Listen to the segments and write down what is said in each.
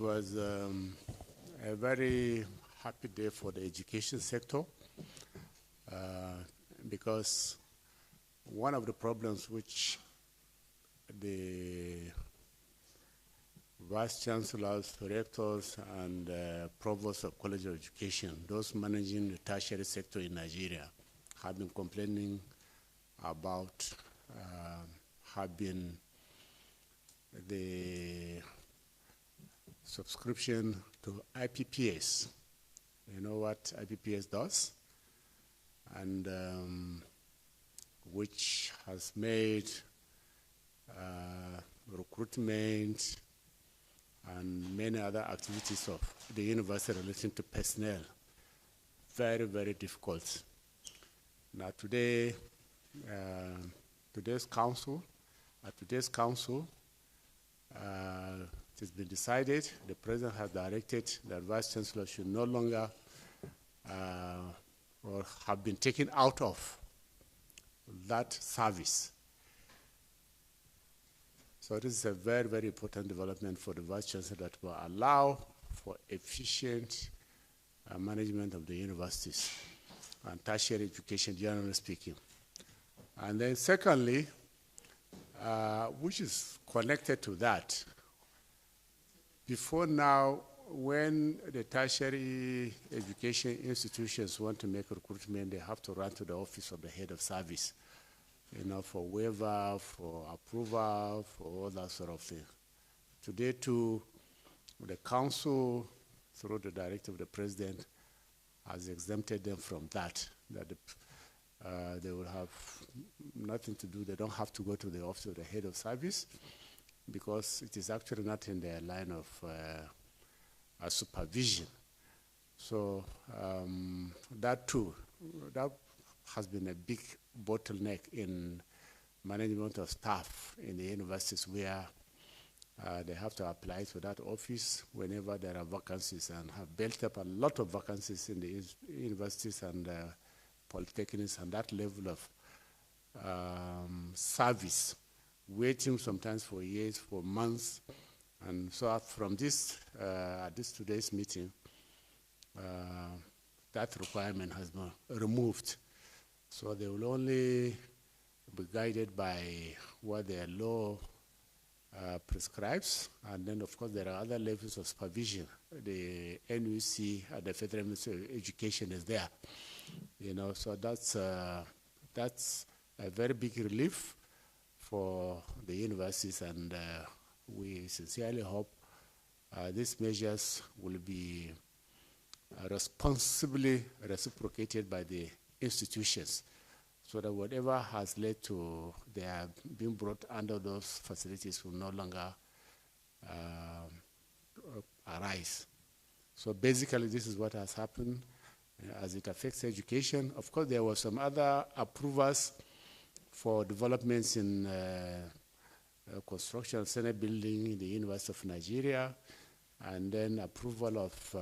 was a very happy day for the education sector because one of the problems which the vice chancellors, rectors, and provosts of college of education, those managing the tertiary sector in Nigeria, have been complaining about have been the subscription to IPPIS. You know what IPPIS does? And which has made recruitment and many other activities of the university relating to personnel very, very difficult. Now today, today's council, it has been decided, the president has directed that vice chancellor should no longer or have been taken out of that service. So this is a very, very important development for the vice chancellor that will allow for efficient management of the universities and tertiary education, generally speaking. And then secondly, which is connected to that, before now, when the tertiary education institutions want to make recruitment, they have to run to the office of the head of service, you know, for waiver, for approval, for all that sort of thing. Today too, the council, through the directive of the president, has exempted them from that, they will have nothing to do, they don't have to go to the office of the head of service, because it is actually not in their line of supervision. So that too, that has been a big bottleneck in management of staff in the universities, where they have to apply to that office whenever there are vacancies, and have built up a lot of vacancies in the universities and polytechnics, and that level of service, waiting sometimes for years, for months. And so from this, at today's meeting, that requirement has been removed. So they will only be guided by what their law prescribes. And then, of course, there are other levels of supervision. The NUC at the Federal Ministry of Education is there. You know, so that's a very big relief for the universities, and we sincerely hope these measures will be responsibly reciprocated by the institutions, so that whatever has led to their being brought under those facilities will no longer arise. So basically, this is what has happened as it affects education. Of course, there were some other approvals for developments in construction of Senate building in the University of Nigeria, and then approval of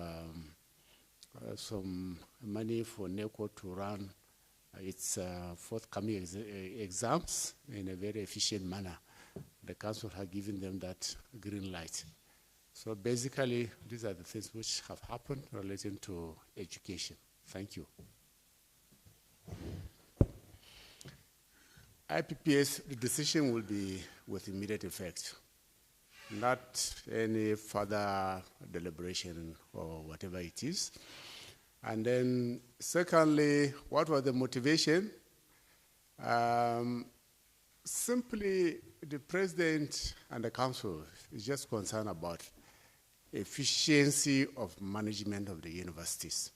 some money for NECO to run its forthcoming exams in a very efficient manner. The council has given them that green light. So basically, these are the things which have happened relating to education. Thank you. IPPIS, the decision will be with immediate effect, not any further deliberation or whatever it is. And then secondly, what was the motivation? Simply, the president and the council is just concerned about efficiency of management of the universities.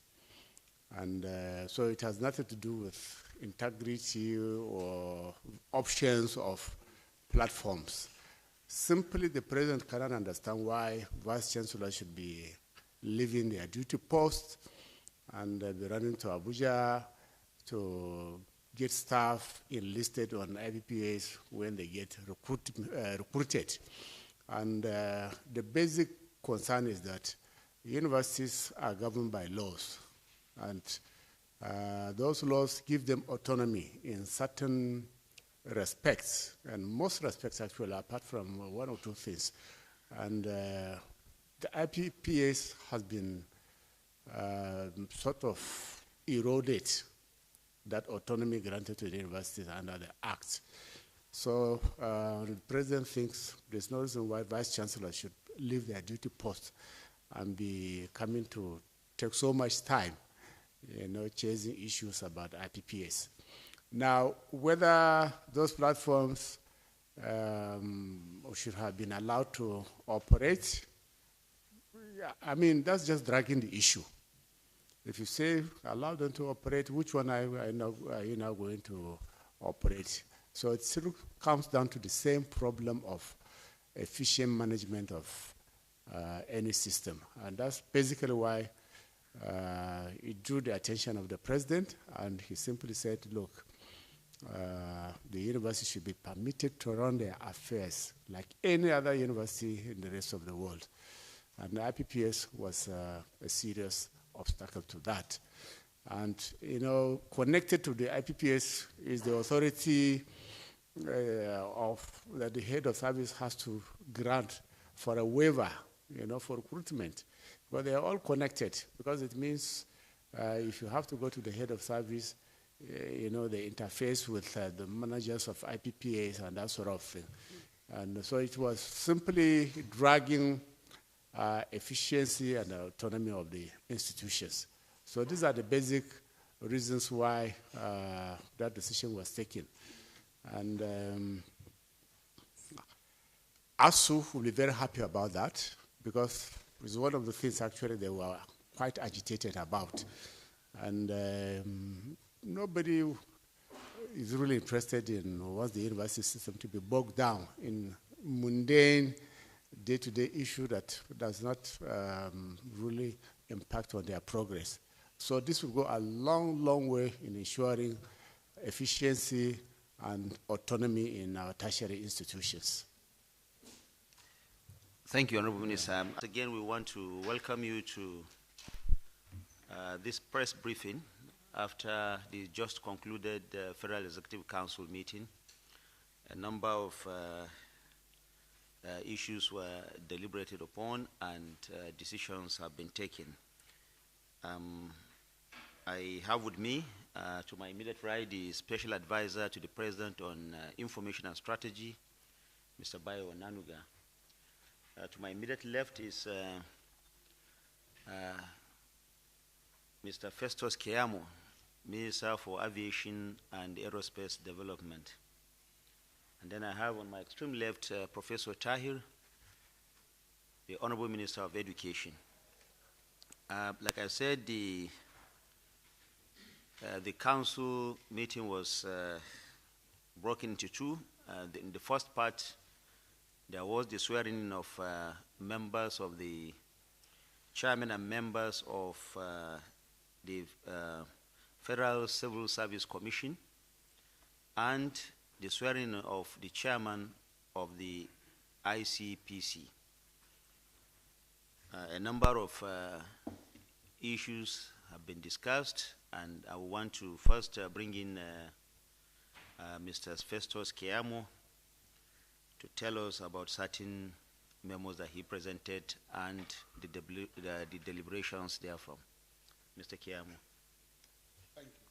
And so it has nothing to do with integrity or options of platforms. Simply, the president cannot understand why vice chancellors should be leaving their duty post and be running to Abuja to get staff enlisted on IPPIS when they get recruited. And the basic concern is that universities are governed by laws, and those laws give them autonomy in certain respects, and most respects actually, apart from one or two things. And the IPPIS has been sort of eroded that autonomy granted to the universities under the Act. So the president thinks there's no reason why vice chancellors should leave their duty post and be coming to take so much time, chasing issues about IPPIS. Now, whether those platforms should have been allowed to operate, I mean, that's just dragging the issue. If you say allow them to operate, which one are you now going to operate? So it still comes down to the same problem of efficient management of any system. And that's basically why it drew the attention of the president, and he simply said, look, the university should be permitted to run their affairs like any other university in the rest of the world. And the IPPIS was a serious obstacle to that. And, connected to the IPPIS is the authority that the head of service has to grant for a waiver, for recruitment. But they are all connected, because it means if you have to go to the head of service, they interface with the managers of IPPIS and that sort of thing. And so it was simply dragging efficiency and autonomy of the institutions. So these are the basic reasons why that decision was taken. And ASU will be very happy about that, because it's one of the things actually they were quite agitated about. And nobody is really interested in wants the university system to be bogged down in mundane day-to-day issue that does not really impact on their progress. So this will go a long, long way in ensuring efficiency and autonomy in our tertiary institutions. Thank you, Honorable Minister. Again, we want to welcome you to this press briefing after the just concluded Federal Executive Council meeting. A number of issues were deliberated upon, and decisions have been taken. I have with me, to my immediate right, the Special Advisor to the President on Information and Strategy, Mr. Bayo Nanuga. To my immediate left is Mr. Festus Keyamo, Minister for Aviation and Aerospace Development. And then I have on my extreme left Professor Tahir, the Honorable Minister of Education. Like I said, the council meeting was broken into two. In the first part, there was the swearing of members of the chairman and members of the Federal Civil Service Commission, and the swearing of the chairman of the ICPC. A number of issues have been discussed, and I want to first bring in Mr. Festus Keyamo to tell us about certain memos that he presented and the deliberations therefrom. Mr. Keyamo. Thank you.